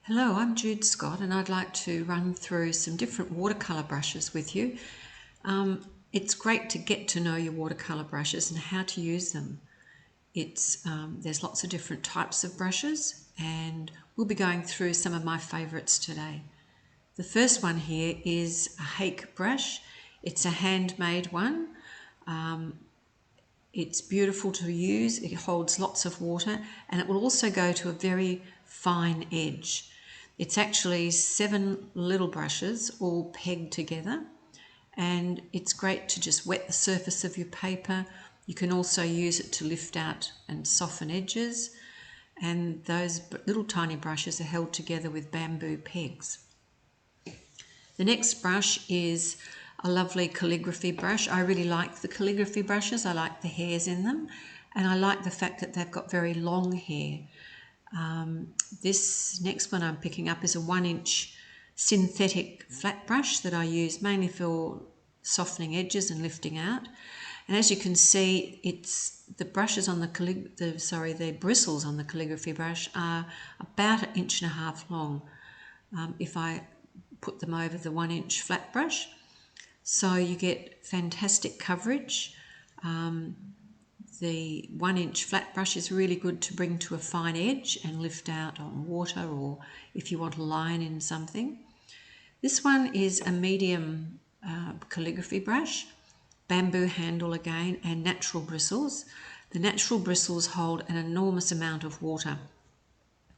Hello, I'm Jude Scott and I'd like to run through some different watercolour brushes with you. It's great to get to know your watercolour brushes and how to use them. There's lots of different types of brushes and we'll be going through some of my favourites today. The first one here is a hake brush. It's a handmade one. It's beautiful to use, it holds lots of water and it will also go to a very fine edge. It's actually 7 little brushes all pegged together and it's great to just wet the surface of your paper. You can also use it to lift out and soften edges, and those little tiny brushes are held together with bamboo pegs. The next brush is a lovely calligraphy brush. I really like the calligraphy brushes. I like the hairs in them and I like the fact that they've got very long hair. This next one I'm picking up is a 1-inch synthetic flat brush that I use mainly for softening edges and lifting out. And as you can see, the brushes on the bristles on the calligraphy brush are about 1.5 inches long. If I put them over the 1-inch flat brush, so you get fantastic coverage. The 1-inch flat brush is really good to bring to a fine edge and lift out on water, or if you want a line in something. This one is a medium calligraphy brush, bamboo handle again, and natural bristles. The natural bristles hold an enormous amount of water,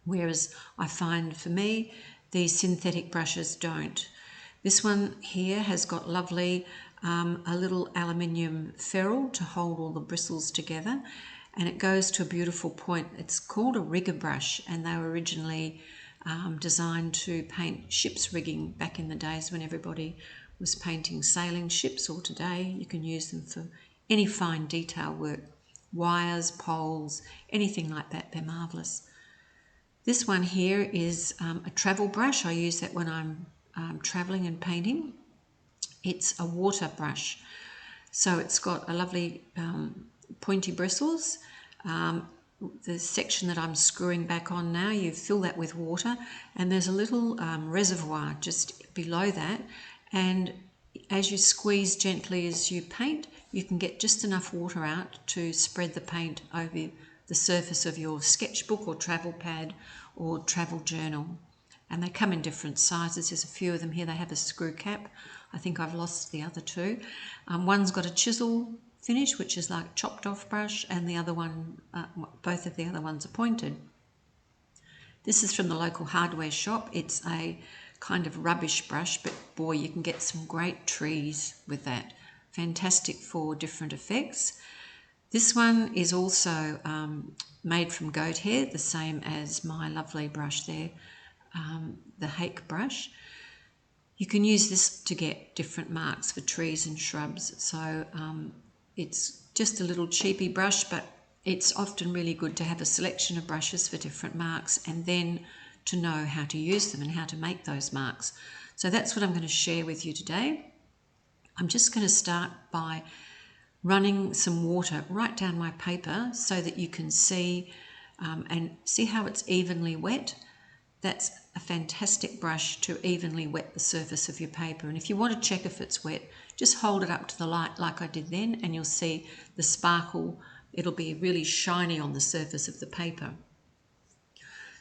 whereas I find for me these synthetic brushes don't. This one here has got lovely a little aluminium ferrule to hold all the bristles together, and it goes to a beautiful point. It's called a rigger brush and they were originally designed to paint ship's rigging back in the days when everybody was painting sailing ships, or today you can use them for any fine detail work, wires, poles, anything like that. They're marvellous. This one here is a travel brush. I use that when I'm travelling and painting. It's a water brush, so it's got a lovely pointy bristles. The section that I'm screwing back on now, you fill that with water and there's a little reservoir just below that, and as you squeeze gently as you paint, you can get just enough water out to spread the paint over the surface of your sketchbook or travel pad or travel journal. And they come in different sizes. There's a few of them here. They have a screw cap. I think I've lost the other two. One's got a chisel finish, which is like chopped off brush, and the other one, both of the other ones are pointed. This is from the local hardware shop. It's a kind of rubbish brush, but boy, you can get some great trees with that. Fantastic for different effects. This one is also made from goat hair, the same as my lovely brush there, the hake brush. You can use this to get different marks for trees and shrubs. So it's just a little cheapy brush, but it's often really good to have a selection of brushes for different marks and then to know how to use them and how to make those marks. So that's what I'm going to share with you today. I'm just going to start by running some water right down my paper so that you can see and see how it's evenly wet. That's a fantastic brush to evenly wet the surface of your paper. And if you want to check if it's wet, just hold it up to the light like I did then and you'll see the sparkle. It'll be really shiny on the surface of the paper.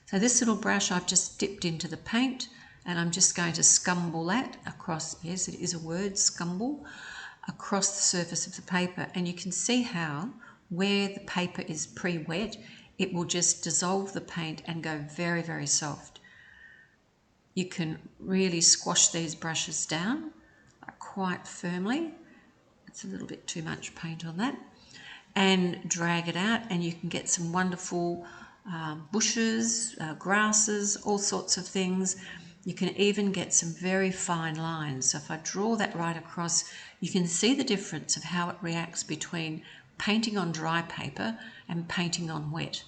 So this little brush I've just dipped into the paint and I'm just going to scumble that across, yes it is a word, scumble, across the surface of the paper. And you can see how where the paper is pre-wet, it will just dissolve the paint and go very, very soft. You can really squash these brushes down quite firmly. It's a little bit too much paint on that. And drag it out and you can get some wonderful bushes, grasses, all sorts of things. You can even get some very fine lines. So if I draw that right across, you can see the difference of how it reacts between painting on dry paper and painting on wet.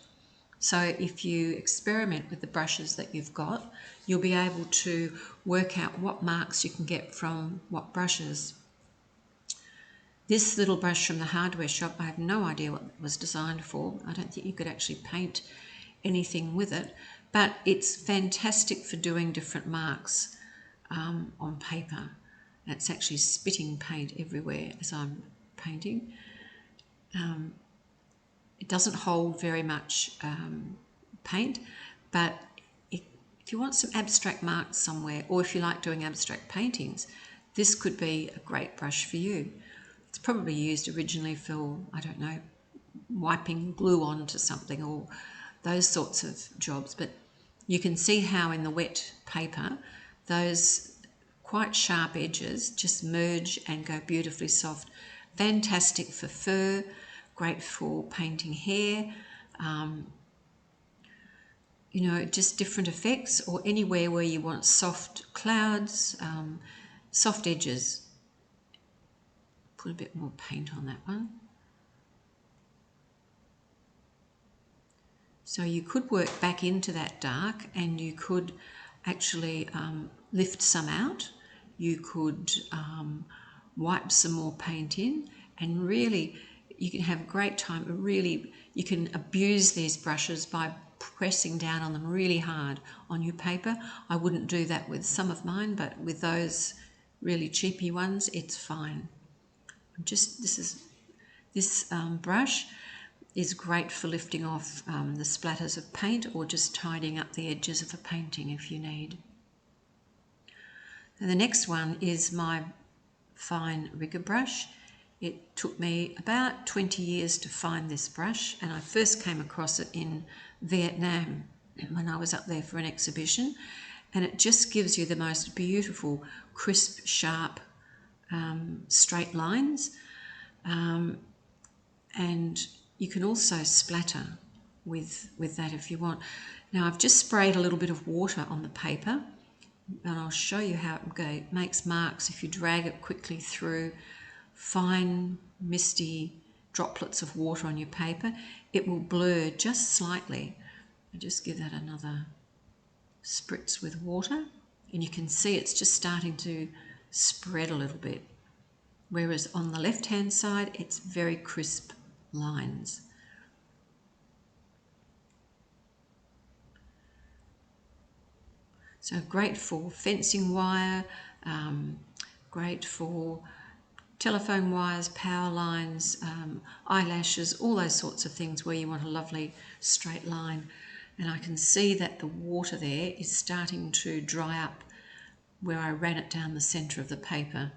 So if you experiment with the brushes that you've got, you'll be able to work out what marks you can get from what brushes. This little brush from the hardware shop, I have no idea what it was designed for. I don't think you could actually paint anything with it, but it's fantastic for doing different marks on paper. It's actually spitting paint everywhere as I'm painting. It doesn't hold very much paint, but if you want some abstract marks somewhere, or if you like doing abstract paintings, this could be a great brush for you. It's probably used originally for, I don't know, wiping glue onto something or those sorts of jobs, but you can see how in the wet paper those quite sharp edges just merge and go beautifully soft. Fantastic for fur, great for painting hair, you know, just different effects, or anywhere where you want soft clouds, soft edges. Put a bit more paint on that one. So you could work back into that dark, and you could actually lift some out. You could wipe some more paint in, and really you can have a great time. Really, you can abuse these brushes by pressing down on them really hard on your paper. I wouldn't do that with some of mine, but with those really cheapy ones, it's fine. This brush is great for lifting off the splatters of paint, or just tidying up the edges of a painting if you need. And the next one is my fine rigger brush. It took me about 20 years to find this brush, and I first came across it in Vietnam when I was up there for an exhibition, and it just gives you the most beautiful, crisp, sharp, straight lines, and you can also splatter with that if you want. Now I've just sprayed a little bit of water on the paper, and I'll show you how it makes marks if you drag it quickly through fine misty droplets of water on your paper. It will blur just slightly. I just give that another spritz with water, and you can see it's just starting to spread a little bit, whereas on the left hand side it's very crisp lines. So great for fencing wire, great for telephone wires, power lines, eyelashes, all those sorts of things where you want a lovely straight line. And I can see that the water there is starting to dry up where I ran it down the centre of the paper.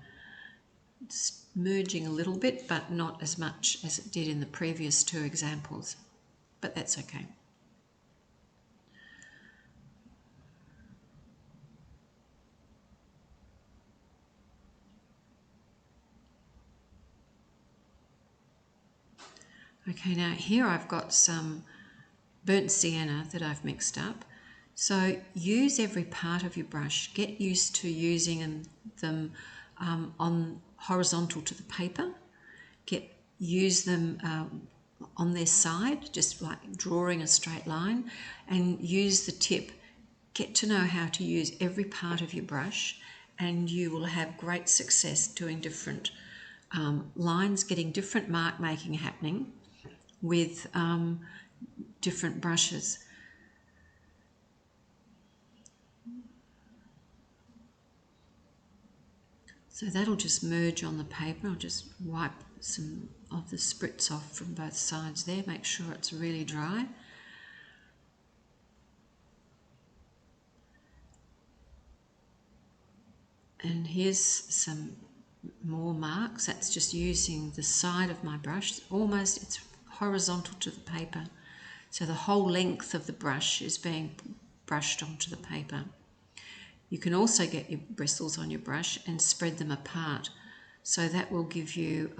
It's merging a little bit, but not as much as it did in the previous two examples, but that's okay. Okay, now here I've got some burnt sienna that I've mixed up. So use every part of your brush. Get used to using them on horizontal to the paper. Use them on their side, just like drawing a straight line, and use the tip. Get to know how to use every part of your brush, and you will have great success doing different lines, getting different mark making happening with different brushes. So that'll just merge on the paper. I'll just wipe some of the spritz off from both sides there, make sure it's really dry. And here's some more marks. That's just using the side of my brush. Almost, it's horizontal to the paper. So the whole length of the brush is being brushed onto the paper. You can also get your bristles on your brush and spread them apart. So that will give you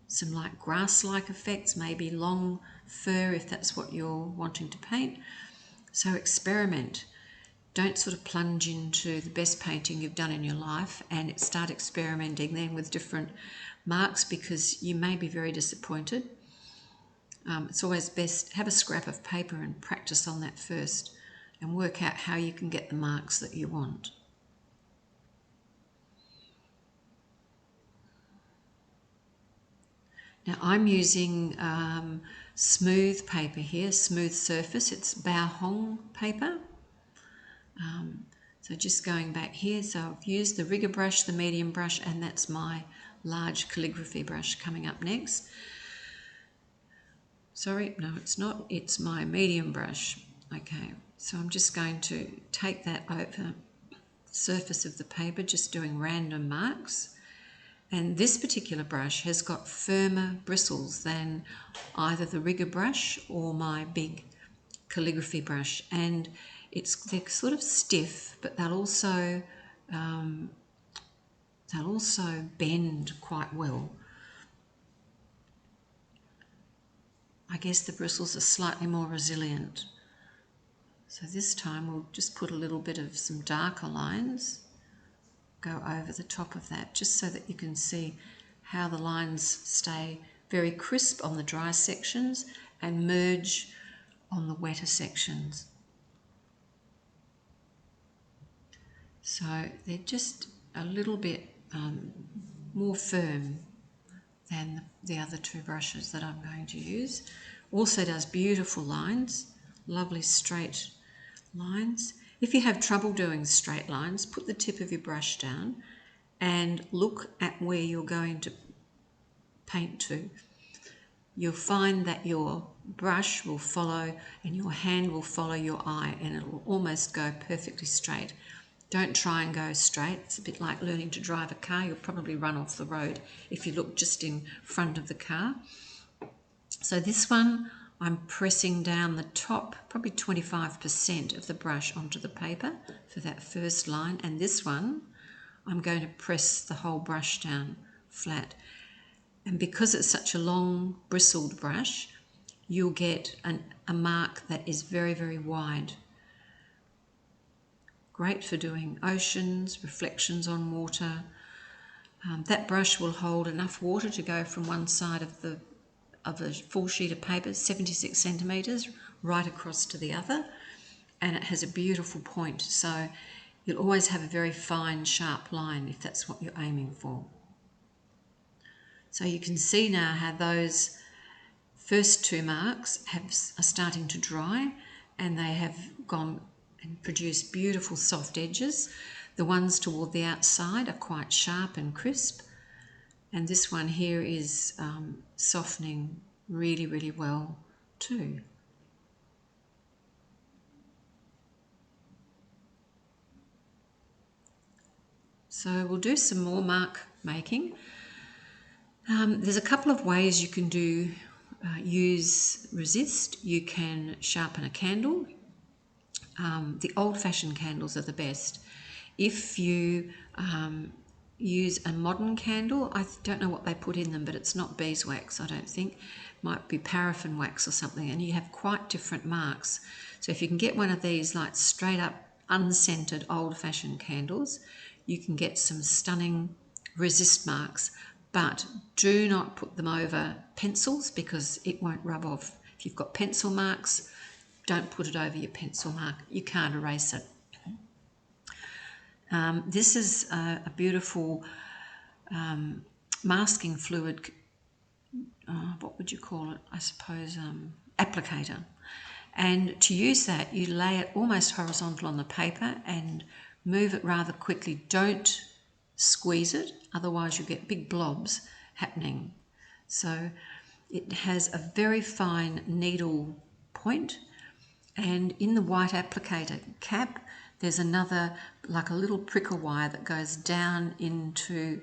some like grass-like effects, maybe long fur if that's what you're wanting to paint. So experiment. Don't sort of plunge into the best painting you've done in your life and start experimenting then with different marks, because you may be very disappointed. It's always best have a scrap of paper and practice on that first and work out how you can get the marks that you want. Now I'm using smooth paper here, smooth surface. It's BaoHong paper. So just going back here, so I've used the rigger brush, the medium brush, and that's my large calligraphy brush coming up next. Sorry, no, it's not. It's my medium brush. Okay, so I'm just going to take that over the surface of the paper, just doing random marks. And this particular brush has got firmer bristles than either the rigger brush or my big calligraphy brush. And they're sort of stiff, but they'll also bend quite well. I guess the bristles are slightly more resilient. So this time we'll just put a little bit of some darker lines, go over the top of that, just so that you can see how the lines stay very crisp on the dry sections and merge on the wetter sections. So they're just a little bit more firm than the other two brushes that I'm going to use. Also does beautiful lines, lovely straight lines. If you have trouble doing straight lines, put the tip of your brush down and look at where you're going to paint to. You'll find that your brush will follow and your hand will follow your eye, and it will almost go perfectly straight. Don't try and go straight. It's a bit like learning to drive a car. You'll probably run off the road if you look just in front of the car. So this one, I'm pressing down the top, probably 25% of the brush onto the paper for that first line. And this one, I'm going to press the whole brush down flat. And because it's such a long bristled brush, you'll get a mark that is very, very wide. Great for doing oceans, reflections on water. That brush will hold enough water to go from one side of a full sheet of paper, 76 centimetres, right across to the other. And it has a beautiful point. So you'll always have a very fine, sharp line if that's what you're aiming for. So you can see now how those first two marks are starting to dry, and they have gone and produced beautiful soft edges. The ones toward the outside are quite sharp and crisp, and this one here is softening really, really well too. So we'll do some more mark making. There's a couple of ways you can use resist. You can sharpen a candle. The old-fashioned candles are the best. If you use a modern candle, I don't know what they put in them, but it's not beeswax, I don't think. Might be paraffin wax or something, and you have quite different marks. So if you can get one of these like straight up unscented old-fashioned candles, you can get some stunning resist marks, but do not put them over pencils because it won't rub off. If you've got pencil marks, don't put it over your pencil mark. You can't erase it. This is a beautiful masking fluid, what would you call it? I suppose applicator. And to use that, you lay it almost horizontal on the paper and move it rather quickly. Don't squeeze it, otherwise you'll get big blobs happening. So it has a very fine needle point. And in the white applicator cap, there's another, like a little prickle wire that goes down into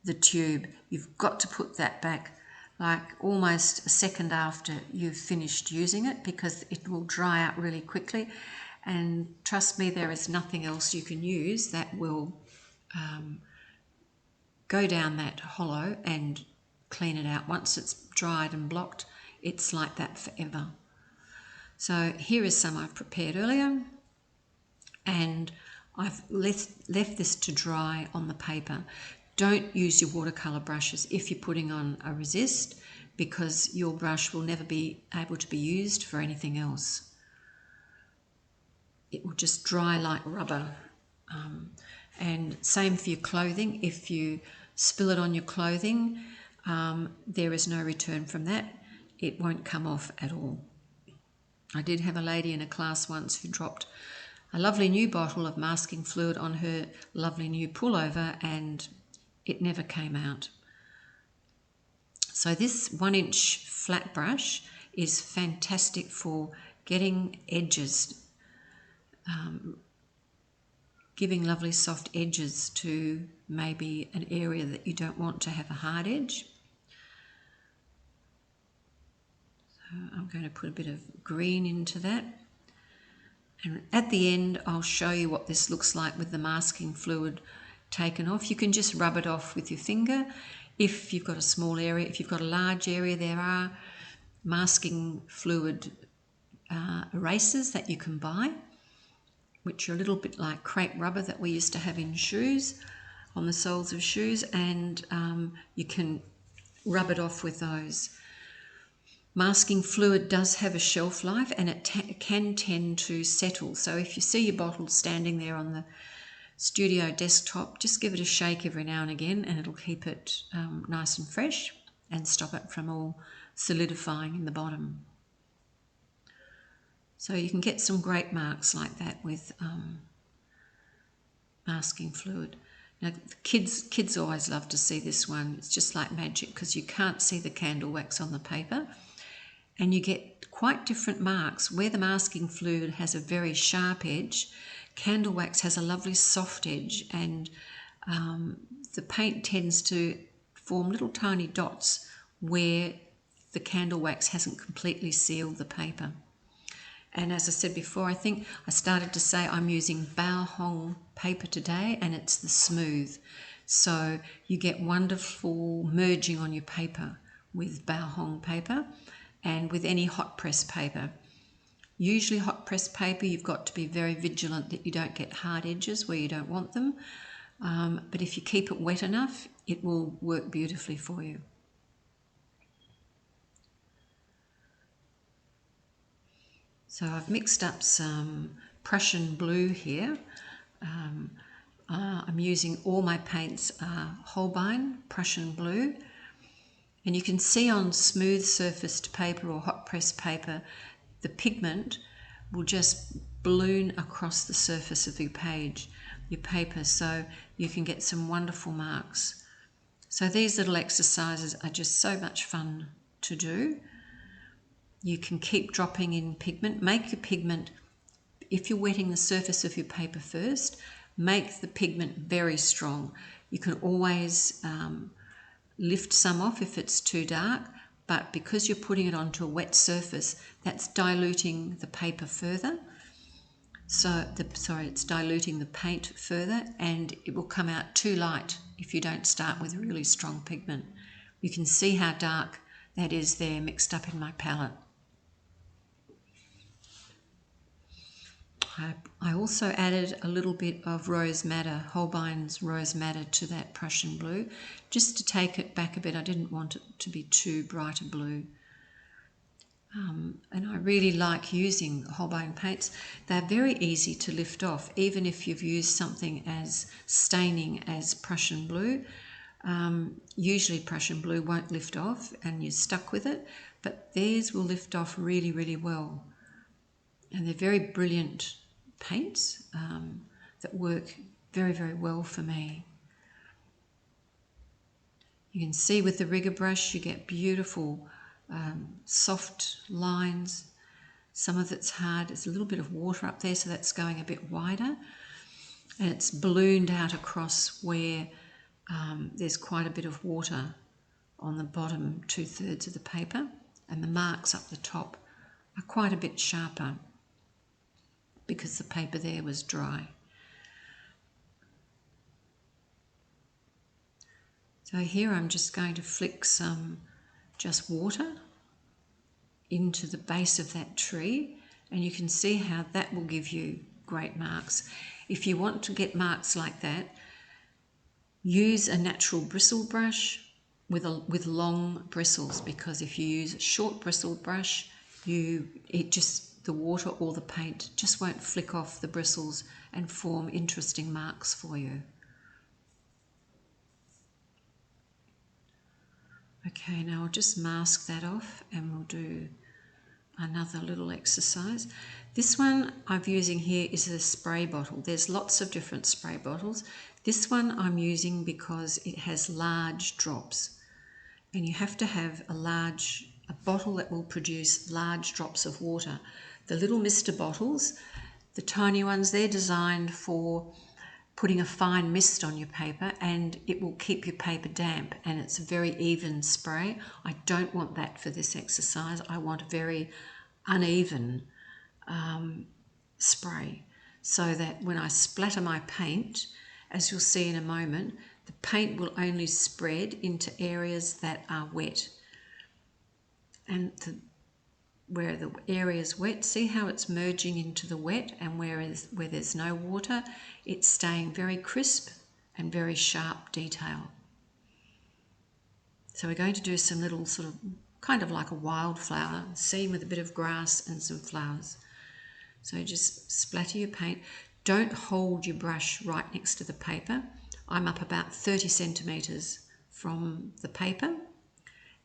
the tube. You've got to put that back like almost a second after you've finished using it, because it will dry out really quickly. And trust me, there is nothing else you can use that will go down that hollow and clean it out. Once it's dried and blocked, it's like that forever. So here is some I've prepared earlier, and I've left this to dry on the paper. Don't use your watercolour brushes if you're putting on a resist, because your brush will never be able to be used for anything else. It will just dry like rubber. And same for your clothing. If you spill it on your clothing, there is no return from that. It won't come off at all. I did have a lady in a class once who dropped a lovely new bottle of masking fluid on her lovely new pullover and it never came out. So this 1-inch flat brush is fantastic for getting edges, giving lovely soft edges to maybe an area that you don't want to have a hard edge. So I'm going to put a bit of green into that. And at the end, I'll show you what this looks like with the masking fluid taken off. You can just rub it off with your finger if you've got a small area. If you've got a large area, there are masking fluid erasers that you can buy, which are a little bit like crepe rubber that we used to have in shoes, on the soles of shoes, and you can rub it off with those. Masking fluid does have a shelf life and it can tend to settle. So if you see your bottle standing there on the studio desktop, just give it a shake every now and again and it'll keep it nice and fresh and stop it from all solidifying in the bottom. So you can get some great marks like that with masking fluid. Now, the kids always love to see this one. It's just like magic because you can't see the candle wax on the paper and you get quite different marks. Where the masking fluid has a very sharp edge, candle wax has a lovely soft edge, and the paint tends to form little tiny dots where the candle wax hasn't completely sealed the paper. And as I said before, I think I started to say I'm using BaoHong paper today, and it's the smooth. So you get wonderful merging on your paper with BaoHong paper and with any hot press paper. Usually hot press paper, you've got to be very vigilant that you don't get hard edges where you don't want them. But if you keep it wet enough, it will work beautifully for you. So I've mixed up some Prussian blue here. I'm using all my paints Holbein Prussian blue. And you can see on smooth surfaced paper or hot press paper, the pigment will just balloon across the surface of your paper, so you can get some wonderful marks. So these little exercises are just so much fun to do. You can keep dropping in pigment. Make your pigment, if you're wetting the surface of your paper first, make the pigment very strong. You can always lift some off if it's too dark, but because you're putting it onto a wet surface, that's diluting the paper further. It's diluting the paint further, and it will come out too light if you don't start with really strong pigment. You can see how dark that is there mixed up in my palette. I also added a little bit of rose madder, Holbein's rose madder, to that Prussian blue, just to take it back a bit. I didn't want it to be too bright a blue. And I really like using Holbein paints. They're very easy to lift off, even if you've used something as staining as Prussian blue. Usually Prussian blue won't lift off and you're stuck with it, but theirs will lift off really, really well. And they're very brilliant paints that work very, very well for me. You can see with the rigger brush you get beautiful soft lines. Some of it's hard. There's a little bit of water up there, so that's going a bit wider. And it's ballooned out across where there's quite a bit of water on the bottom 2/3 of the paper, and the marks up the top are quite a bit sharper because the paper there was dry. So here I'm just going to flick some just water into the base of that tree, and you can see how that will give you great marks. If you want to get marks like that, use a natural bristle brush with long bristles, because if you use a short bristled brush, the water or the paint just won't flick off the bristles and form interesting marks for you. Okay, now I'll just mask that off and we'll do another little exercise. This one I'm using here is a spray bottle. There's lots of different spray bottles. This one I'm using because it has large drops, and you have to have a bottle that will produce large drops of water. The little Mr. bottles, the tiny ones, they're designed for putting a fine mist on your paper, and it will keep your paper damp, and it's a very even spray. I don't want that for this exercise. I want a very uneven spray, so that when I splatter my paint, as you'll see in a moment, the paint will only spread into areas that are wet. And where the area is wet, see how it's merging into the wet, and where there's no water, it's staying very crisp and very sharp detail. So we're going to do some little sort of kind of like a wildflower scene with a bit of grass and some flowers. So just splatter your paint. Don't hold your brush right next to the paper. I'm up about 30 centimetres from the paper,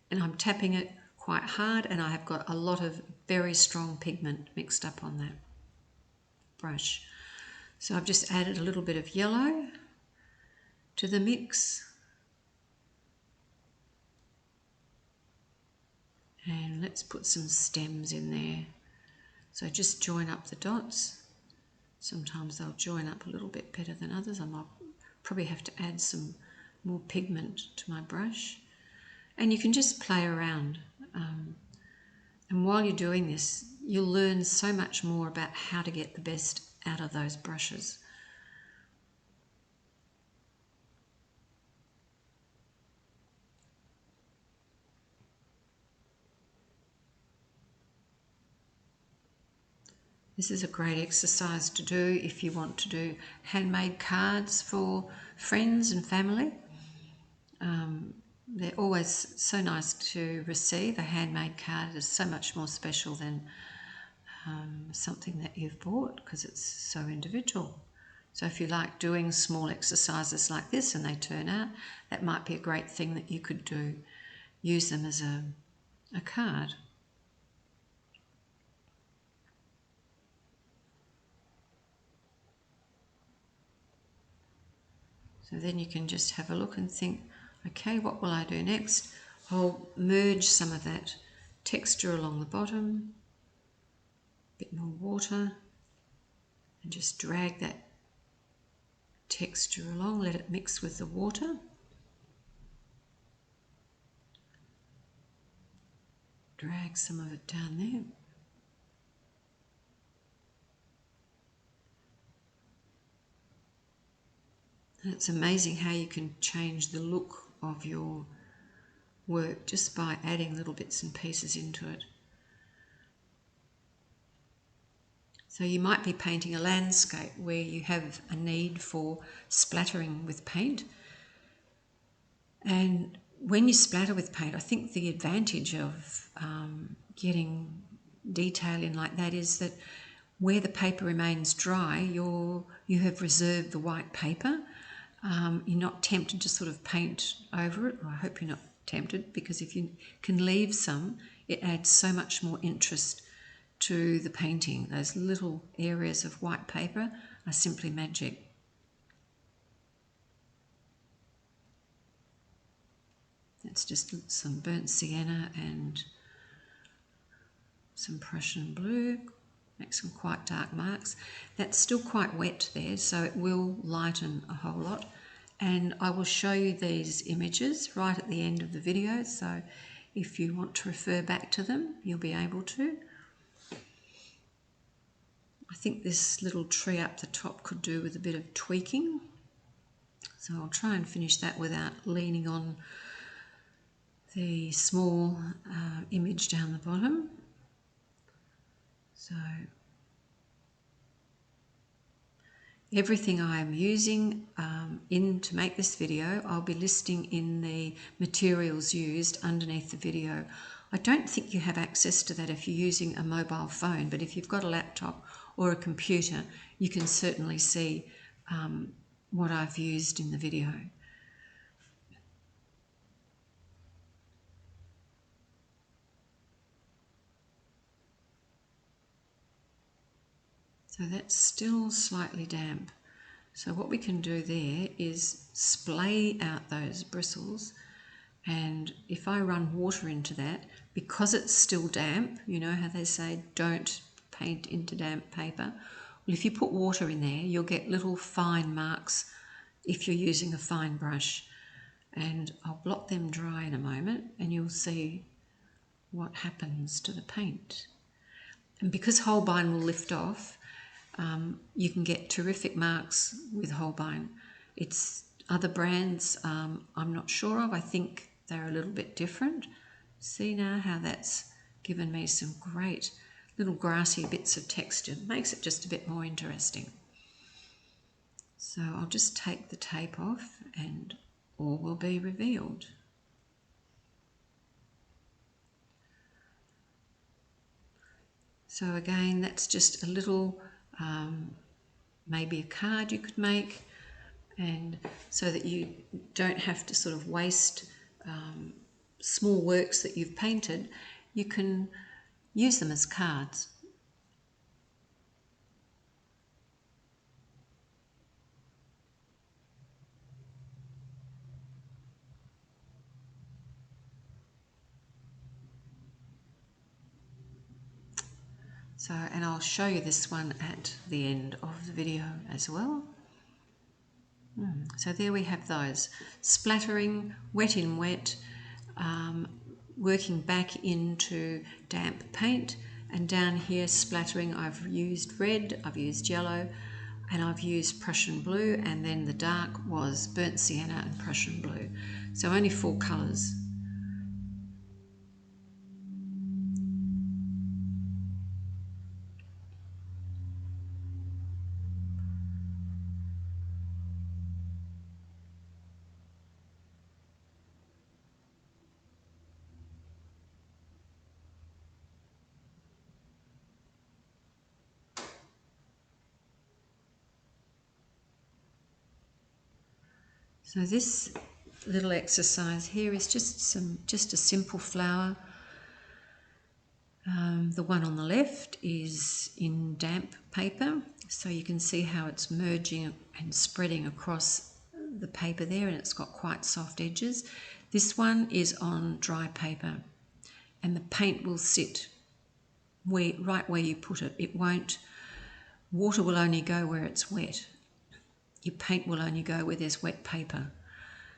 and I'm tapping it quite hard, and I have got a lot of very strong pigment mixed up on that brush. So I've just added a little bit of yellow to the mix, and let's put some stems in there. So just join up the dots. Sometimes they'll join up a little bit better than others. I might probably have to add some more pigment to my brush, and you can just play around. And while you're doing this, you'll learn so much more about how to get the best out of those brushes. This is a great exercise to do if you want to do handmade cards for friends and family. They're always so nice to receive. A handmade card is so much more special than something that you've bought, because it's so individual. So if you like doing small exercises like this and they turn out, that might be a great thing that you could do. Use them as a card. So then you can just have a look and think, okay, what will I do next? I'll merge some of that texture along the bottom, a bit more water, and just drag that texture along, let it mix with the water. Drag some of it down there. And it's amazing how you can change the look of your work just by adding little bits and pieces into it. So you might be painting a landscape where you have a need for splattering with paint. And when you splatter with paint, I think the advantage of getting detail in like that is that where the paper remains dry, you have reserved the white paper. You're not tempted to sort of paint over it. Or I hope you're not tempted, because if you can leave some, it adds so much more interest to the painting. Those little areas of white paper are simply magic. That's just some burnt sienna and some Prussian blue. Make some quite dark marks. That's still quite wet there, so it will lighten a whole lot. And I will show you these images right at the end of the video, so if you want to refer back to them, you'll be able to. I think this little tree up the top could do with a bit of tweaking, so I'll try and finish that without leaning on the small image down the bottom. So everything I am using to make this video, I'll be listing in the materials used underneath the video. I don't think you have access to that if you're using a mobile phone, but if you've got a laptop or a computer, you can certainly see what I've used in the video. So that's still slightly damp. So what we can do there is splay out those bristles, and if I run water into that, because it's still damp, you know how they say don't paint into damp paper? Well, if you put water in there, you'll get little fine marks if you're using a fine brush. And I'll blot them dry in a moment and you'll see what happens to the paint. And because Holbein will lift off, you can get terrific marks with Holbein. It's other brands I'm not sure of. I think they're a little bit different. See now how that's given me some great little grassy bits of texture. Makes it just a bit more interesting. So I'll just take the tape off and all will be revealed. So again, that's just a little, maybe a card you could make, and so that you don't have to sort of waste small works that you've painted, you can use them as cards. So, and I'll show you this one at the end of the video as well. So there we have those, splattering, wet in wet, working back into damp paint, and down here splattering, I've used red, I've used yellow, and I've used Prussian blue, and then the dark was burnt sienna and Prussian blue. So only 4 colours. So this little exercise here is just a simple flower. The one on the left is in damp paper, so you can see how it's merging and spreading across the paper there, and it's got quite soft edges. This one is on dry paper, and the paint will sit right where you put it. It won't, water will only go where it's wet. Your paint will only go where there's wet paper.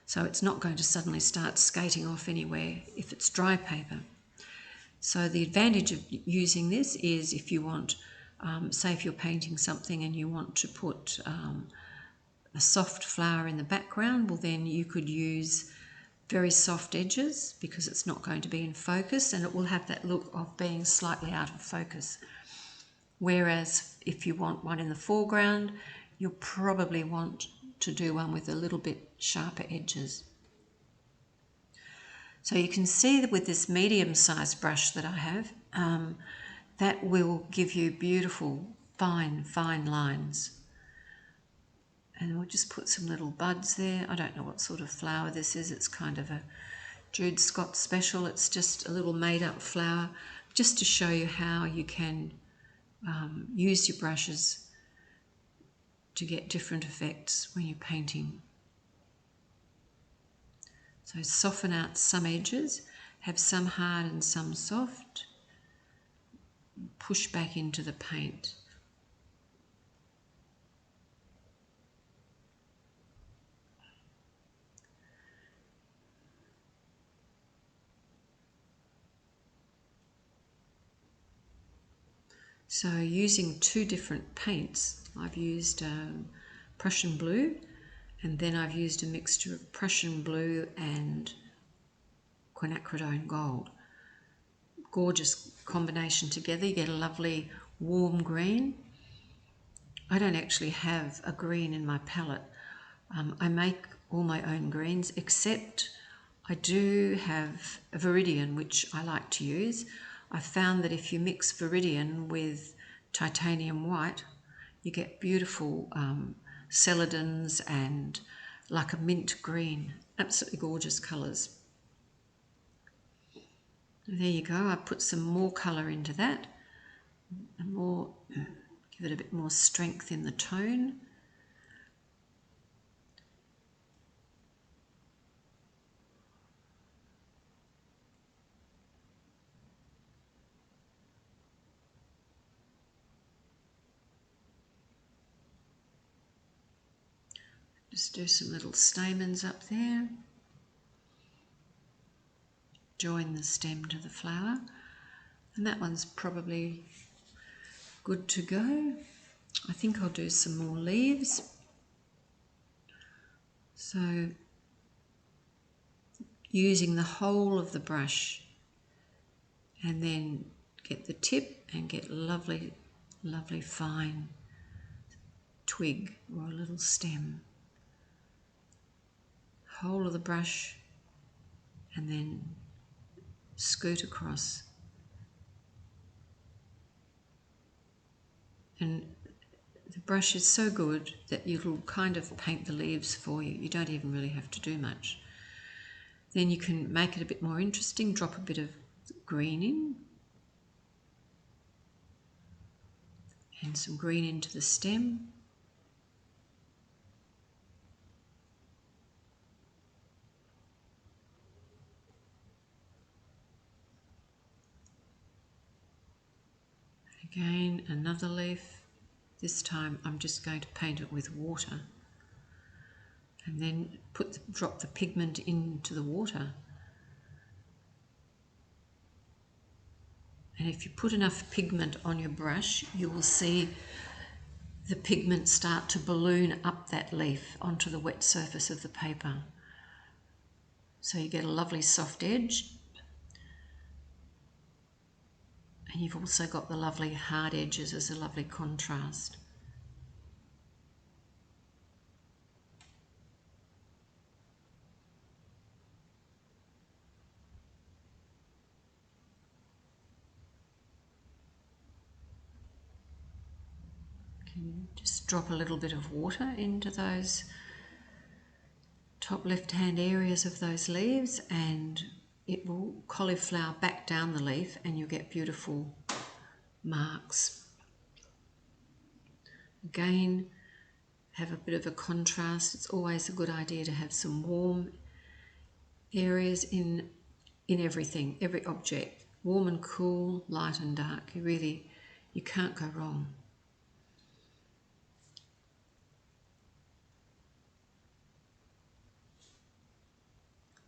So it's not going to suddenly start skating off anywhere if it's dry paper. So the advantage of using this is if you want, say if you're painting something and you want to put a soft flower in the background, well then you could use very soft edges because it's not going to be in focus and it will have that look of being slightly out of focus. Whereas if you want one in the foreground, you'll probably want to do one with a little bit sharper edges. So you can see that with this medium-sized brush that I have, that will give you beautiful, fine lines. And we'll just put some little buds there. I don't know what sort of flower this is. It's kind of a Jude Scott special. It's just a little made-up flower, just to show you how you can use your brushes to get different effects when you're painting. So soften out some edges, have some hard and some soft, push back into the paint. So using 2 different paints, I've used Prussian blue, and then I've used a mixture of Prussian blue and quinacridone gold. Gorgeous combination together. You get a lovely warm green. I don't actually have a green in my palette. I make all my own greens, except I do have a Viridian, which I like to use. I found that if you mix Viridian with titanium white, you get beautiful celadons and like a mint green. Absolutely gorgeous colours. There you go. I put some more colour into that, and more, give give it a bit more strength in the tone. Just do some little stamens up there. Join the stem to the flower. And that one's probably good to go. I think I'll do some more leaves. So using the whole of the brush, and then get the tip and get lovely, lovely fine twig or a little stem. Whole of the brush and then scoot across. And the brush is so good that it'll kind of paint the leaves for you. You don't even really have to do much. Then you can make it a bit more interesting, drop a bit of green in and some green into the stem. Again, another leaf. This time I'm just going to paint it with water and then drop the pigment into the water. And if you put enough pigment on your brush, you will see the pigment start to balloon up that leaf onto the wet surface of the paper. So you get a lovely soft edge. And you've also got the lovely hard edges as a lovely contrast. Just drop a little bit of water into those top left hand areas of those leaves and it will cauliflower back down the leaf and you'll get beautiful marks. Again, have a bit of a contrast. It's always a good idea to have some warm areas in everything, every object. Warm and cool, light and dark. You can't go wrong.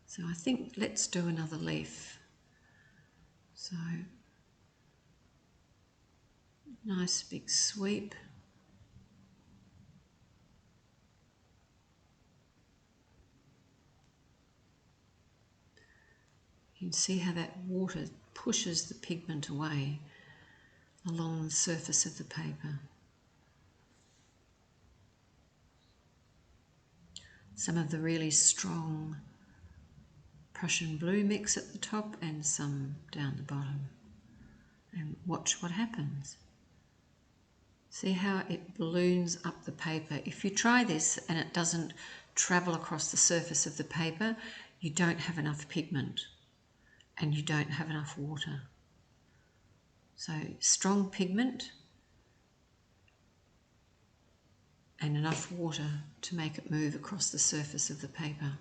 So I think let's do another leaf. So nice big sweep. You can see how that water pushes the pigment away along the surface of the paper. Some of the really strong Prussian blue mix at the top and some down the bottom. And watch what happens. See how it balloons up the paper. If you try this and it doesn't travel across the surface of the paper, you don't have enough pigment and you don't have enough water. So strong pigment and enough water to make it move across the surface of the paper.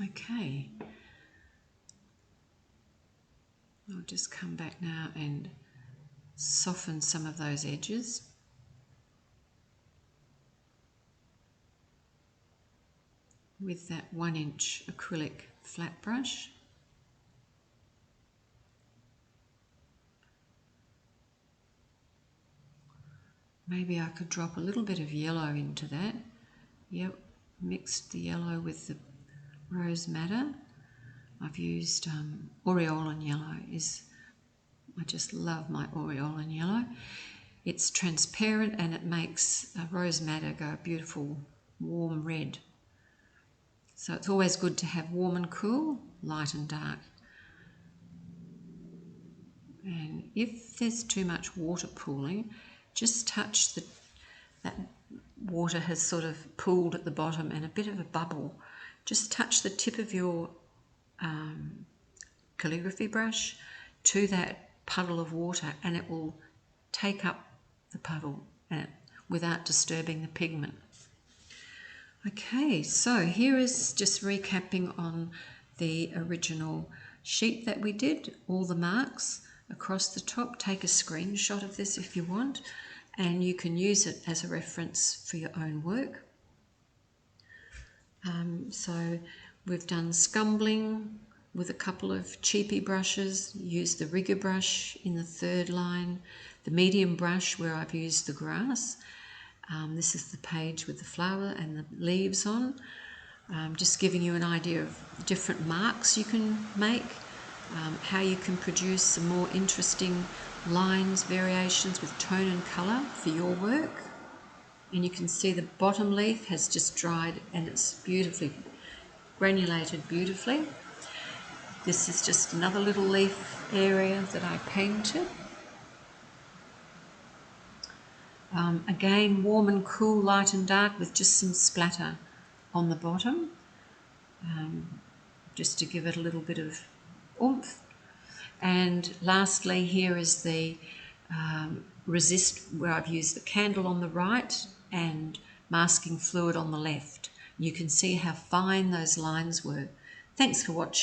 Okay, I'll just come back now and soften some of those edges. With that 1-inch acrylic flat brush. Maybe I could drop a little bit of yellow into that. Yep, mixed the yellow with the rose madder. I've used aureolin yellow. I just love my aureolin yellow. It's transparent and it makes rose madder go a beautiful warm red. So it's always good to have warm and cool, light and dark. And if there's too much water pooling, just touch that water has sort of pooled at the bottom and a bit of a bubble. Just touch the tip of your calligraphy brush, to that puddle of water, and it will take up the puddle without disturbing the pigment. Okay, so here is just recapping on the original sheet that we did, all the marks across the top. Take a screenshot of this if you want, and you can use it as a reference for your own work. So we've done scumbling with a couple of cheapy brushes, used the rigger brush in the third line, the medium brush where I've used the grass. This is the page with the flower and the leaves on. Just giving you an idea of different marks you can make, how you can produce some more interesting lines, variations with tone and colour for your work. And you can see the bottom leaf has just dried and it's beautifully granulated beautifully. This is just another little leaf area that I painted. Again, warm and cool, light and dark, with just some splatter on the bottom, just to give it a little bit of oomph. And lastly, here is the resist, where I've used the candle on the right and masking fluid on the left. You can see how fine those lines were. Thanks for watching.